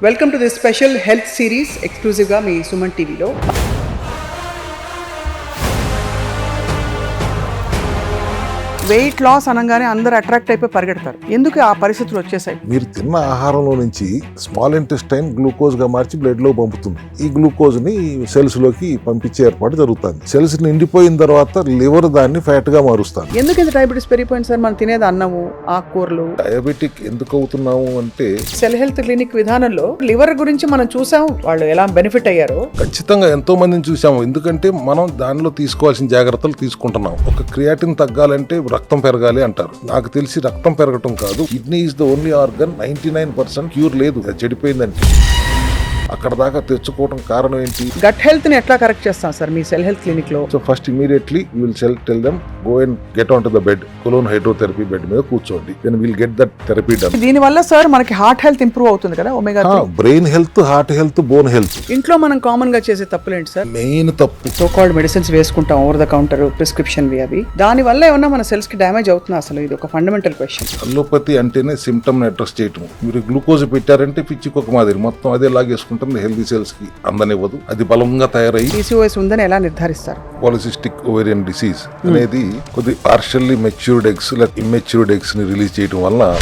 Welcome to this special health series ఎక్స్క్లూజివ్గా మీ సుమన్ టీవీలో. Weight loss అనగానే అందరూ అట్రాక్ట్ అయిపోయి పరిగెడతారు. ఎందుకు ఆ పరిస్థితులు వచ్చేసాయి? మీరు తిన్న ఆహారంలో నుంచి స్మాల్ ఇంటెస్టైన్ గ్లూకోజ్ గా మార్చి బ్లడ్ లో పంపుతుంది. ఈ గ్లూకోజ్ ని సెల్స్ లోకి పంపించే ఏర్పాటు జరుగుతుంది. సెల్స్ నిండిపోయిన తర్వాత లివర్ దాన్ని ఫ్యాట్ గా మారుస్తుంది. ఎందుకు ఇంత డయాబెటీస్ పెరిగిపోయింది సార్? మనం తినేది అన్నము, ఆకుకూరలు. డయాబెటిక్ ఎందుకు అవుతున్నాము అంటే సెల్ హెల్త్ క్లినిక్ విధానంలో లివర్ గురించి మనం చూసాం, వాళ్ళు ఎలా బెనిఫిట్ అయ్యారో. ఖచ్చితంగా ఎంతో మందిని చూసాము. ఎందుకంటే మనం దానిలో తీసుకోవాల్సిన జాగ్రత్తలు తీసుకుంటున్నాం. ఒక క్రియాటిన్ తగ్గాలంటే రక్తం పెరగాలి అంటారు. నాకు తెలిసి రక్తం పెరగటం కాదు, kidney is the only organ 99% cure లేదు, చెడిపోయిందంటే. అక్కడ దాకా తెచ్చుకోవడం కారణం ఏంటి? గట్ హెల్త్ ని ఎట్లా కరెక్ట్ చేస్తాం సార్ మీ సెల్ హెల్త్ క్లినిక్ లో? So first immediately will tell them go and get on to the bed, colon hydrotherapy bed మీద కూర్చోండి. Then will get that therapy done. దీని వల్ల సార్ మనకి హార్ట్ హెల్త్ ఇంప్రూవ్ అవుతుంది కదా, omega 3. Brain health, heart health, bone health. ఇంట్లో మనం common గా చేసే తప్పులేంటి సార్? మెయిన్ తప్పు సో కాల్డ్ మెడిసిన్స్ వేసుకుంటాం, ఓవర్ ద కౌంటర్ ప్రిస్క్రిప్షన్ అవి. దాని వల్ల ఏమన్నా మన సెల్స్ కి డ్యామేజ్ అవుతుందా? అసలు ఇది ఒక ఫండమెంటల్ క్వశ్చన్. అల్లోపతి అంటేనే సిమ్టమ్ అడ్రస్ చేయటం. మీరు గ్లూకోజ్ పెట్టారంటే పిచ్చికొక మాదిరి మొత్తం అదే లాగేసుకుంటుంది, హెల్తీ సెల్స్ కి అందనివ్వదు. అది బలంగా తయారయ్యి PCOS ఉందని ఎలా నిర్ధారిస్తారు? పాలిసిస్టిక్ ఓవేరియన్ డిసీజ్ అనేది కొద్ది పార్షల్లీ మెచ్యూర్డ్ ఎగ్స్ లేదా ఇమ్మెచ్యూర్డ్ ఎగ్స్ ని రిలీజ్ చేయడం వల్ల.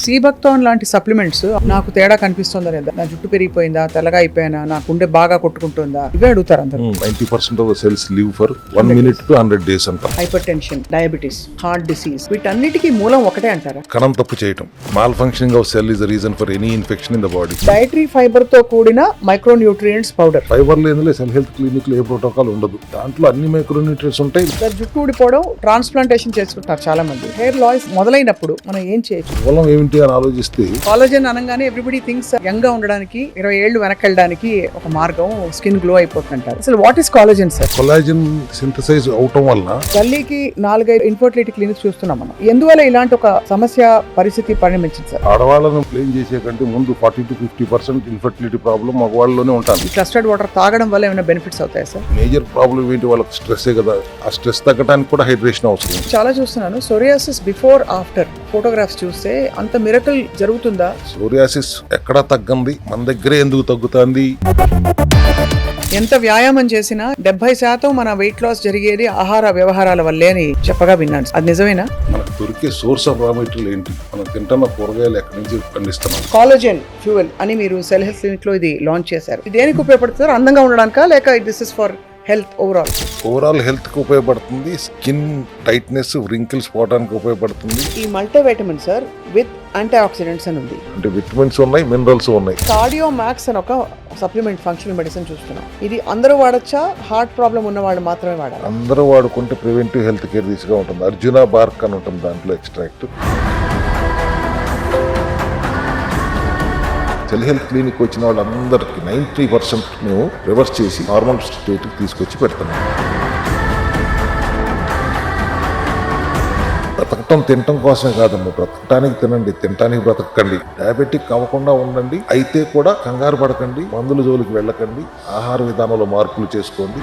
సీబక్తోన్ లాంటి సప్లిమెంట్స్ నాకు తేడా కనిపిస్తుందా లేదా, నా జుట్టు పెరిగిపోయిందా, తెల్లగా అయిపోయినా, నా గుండె బాగా కొట్టుకుంటుందా, ఇవే అడుగుతారు అందరూ. 90% of the cells live for 1 minute to 100 days అంటారు. Hypertension, diabetes, heart disease, వీటన్నిటికీ మూలం ఒకటే అంటారా? కణం తప్పు చేయటం. Malfunctioning of cell is the reason for any infection in the body. Dietary fibre తో కూడిన మైక్రో న్యూట్రియంట్స్ పౌడర్. ఫైబర్ లేనిలే సెల్ హెల్త్ క్లినిక్ లో ఏ ప్రోటోకాల్ ఉండదు. దాంట్లో అన్ని మైక్రో న్యూట్రియంట్స్ ఉంటాయి. జుట్టు ఊడిపోవడం, ట్రాన్స్ప్లాంటేషన్ చేసుకుంటారు చాలా మంది. హెయిర్ లాస్ మొదలైనప్పుడు మనం ఏం చేయొచ్చు? మూలం ఏమిటి అని ఆలోచిస్తే, కాలజన్ అనగానే ఎవ్రీబడి థింక్స్ యంగ్ గా ఉండడానికి 20 ఏళ్ళు వెనక్కి వెళ్ళడానికి ఒక మార్గం స్కిన్ గ్లో అయిపోతుంటారు. అసలు what is collagen sir? Collagen synthesise అవటం వల్ల గల్లీకి 4-5 ఇన్ఫర్టిలిటీ క్లినిక్స్ చూస్తున్నాం మనం. ఎందువల్ల ఇలాంటి ఒక సమస్య పరిస్థితి పరిణమించింది సార్? ఆడవాళ్ళను ప్లేన్ చేసే కంటే ముందు 40 to 50% ఇన్ఫర్టిలిటీ ప్రాబ్లం మగవాళ్ళలోనే ఉంటుంది. క్లస్టర్డ్ వాటర్ తాగడం వల్ల ఏమైనా బెనిఫిట్స్ అవుతాయి సార్? మేజర్ ప్రాబ్లం ఏంటి? వాళ్ళకి స్ట్రెస్సే కదా. ఆ స్ట్రెస్ తగ్గడానికి కూడా హైడ్రేషన్ అవసరం. చాలా చూస్తున్నాను సోరియాసిస్ బిఫోర్ ఆఫ్టర్ ఫోటోగ్రాఫ్స్ చూస్తే అంత మిరకల్ జరుగుతుందా? సోరియాసిస్ ఎక్కడా తగ్గంది, మన దగ్గరే ఎందుకు తగ్గుతుంది? ఎంత వ్యాయామం చేసినా 70% మన వెయిట్ లాస్ జరిగేది ఆహార వ్యవహారాల వల్లే అని చెప్పగా విన్నాను. అది నిజమేనా? మనకు దొరికే సోర్స్ ఆఫ్ రా మెటీరియల్ ఏంటి? మనం తింటున్న కూరగాయలు ఎక్కడి నుంచి పండిస్తున్నాం? కాలజన్ ఫ్యూయల్ అని మీరు సెల్ హెల్త్ క్లినిక్ లో ఇది లాంచ్ చేశారు. ఇది దేనికి ఉపయోగపడుతుంది? అందంగా ఉండడానికా, లేక this is for health overall health కి ఉపయోగపడుతుంది. స్కిన్ టైట్నెస్, వ్రింకిల్స్ పోవడానికి ఉపయోగపడుతుంది. ఈ multivitamin sir with antioxidants అని ఉంది. అంటే విటమిన్స్ ఉన్నాయి, మినరల్స్ ఉన్నాయి. కార్డియో మ్యాక్స్ అని ఒక సప్లిమెంట్ ఫంక్షనల్ మెడిసిన్ చూస్తున్నాం. ఇది అందరూ వాడచ్చా? హార్ట్ ప్రాబ్లం ఉన్న వాళ్ళు మాత్రమే వాడాలి? అందరూ వాడుకుంటే ప్రివెంటివ్ హెల్త్ కేర్ దిశగా ఉంటుంది. అర్జున బార్క్ అని ఉంటుంది దాంట్లో ఎక్స్ట్రాక్ట్. సెల్ హెల్త్ క్లినిక్ వచ్చిన వాళ్ళందరికీ 90% మేము రివర్స్ చేసి నార్మల్ స్టేట్కి తీసుకొచ్చి పెడుతున్నాం. బ్రతకటం తినటం కోసమే కాదమ్మా, బ్రతకటానికి తినండి, తినటానికి బ్రతకండి. డయాబెటిక్ అవ్వకుండా ఉండండి. అయితే కూడా కంగారు పడకండి, మందుల జోలికి వెళ్ళకండి, ఆహార విధానంలో మార్పులు చేసుకోండి.